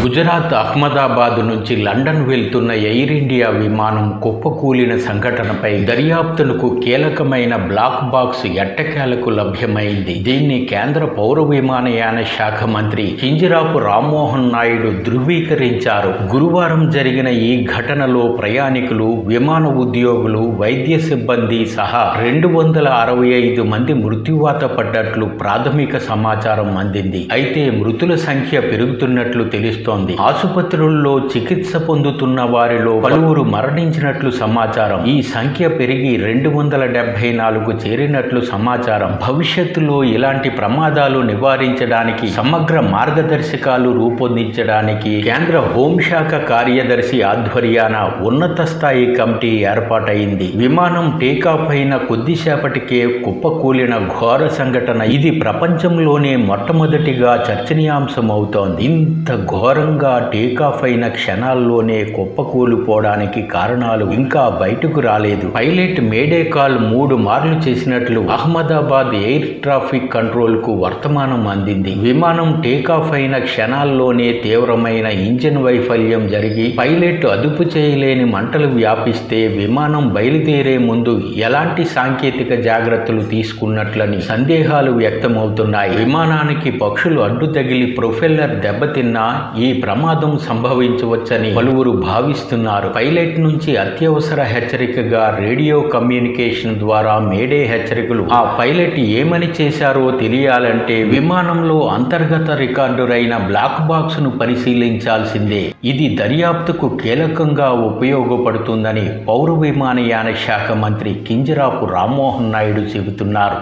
గుజరాత్ అహ్మదాబాద్ నుంచి లండన్ వెళ్తున్న air India విమానం కుప్పకూలిన సంఘటనపై దర్యాప్తునకు కీలకమైన బ్లాక్ బాక్స్ ఎట్టకేలకు లభ్యమైంది. దీన్ని కేంద్ర పౌర విమానయాన శాఖ మంత్రి కింజరాపు రామ్మోహన్ నాయుడు ధృవీకరించారు. గురువారం జరిగిన ఈ ఘటనలో ప్రయాణికులు, విమాన ఉద్యోగులు, వైద్య సిబ్బంది సహా 265 మంది మృత్యువాత పడ్డట్లు ప్రాథమిక సమాచారం అందింది. అయితే మృతుల సంఖ్య పెరుగుతున్నట్లు తెలుస్తోంది. ఆసుపత్రుల్లో చికిత్స పొందుతున్న వారిలో పలువురు మరణించినట్లు సమాచారం. ఈ సంఖ్య పెరిగి 274 చేరినట్లు సమాచారం. భవిష్యత్తులో ఇలాంటి ప్రమాదాలు నివారించడానికి సమగ్ర మార్గదర్శకాలు రూపొందించడానికి కేంద్ర హోంశాఖ కార్యదర్శి ఆధ్వర్యాన ఉన్నత స్థాయి కమిటీ ఏర్పాటైంది. విమానం టేకాఫ్ అయిన కొద్దిసేపటికే కుప్పకూలిన ఘోర సంఘటన ఇది ప్రపంచంలోనే మొట్టమొదటిగా చర్చనీయాంశమవుతోంది. ఇంత ఘోరంగా టేకాఫ్ అయిన క్షణాల్లోనే కుప్పకూలిపోవడానికి కారణాలు ఇంకా బయటకు రాలేదు. పైలట్ మేడే కాల్ 3 మార్లు చేసినట్లు అహ్మదాబాద్ ఎయిర్ ట్రాఫిక్ కంట్రోల్ కు వర్తమానం అందింది. విమానం టేకాఫ్ అయిన క్షణాల్లోనే తీవ్రమైన ఇంజిన్ వైఫల్యం జరిగి పైలట్ అదుపు చేయలేని మంటలు వ్యాపిస్తే విమానం బయలుదేరే ముందు ఎలాంటి సాంకేతిక జాగ్రత్తలు తీసుకున్నట్లని సందేహాలు వ్యక్తమవుతున్నాయి. విమానానికి పక్షులు అడ్డు తగిలి ప్రొపెల్లర్ దెబ్బతిన్నా ఈ ప్రమాదం సంభవించవచ్చని పలువురు భావిస్తున్నారు. పైలట్ నుంచి అత్యవసర హెచ్చరికగా రేడియో కమ్యూనికేషన్ ద్వారా మేడే హెచ్చరికలు. ఆ పైలట్ ఏమని చేశారో తెలియాలంటే విమానంలో అంతర్గత రికార్డురైన బ్లాక్ బాక్స్ ను పరిశీలించాల్సిందే. ఇది దర్యాప్తుకు కీలకంగా ఉపయోగపడుతుందని పౌర విమానయాన శాఖ మంత్రి కింజరాపు రామ్మోహన్ నాయుడు చెబుతున్నారు.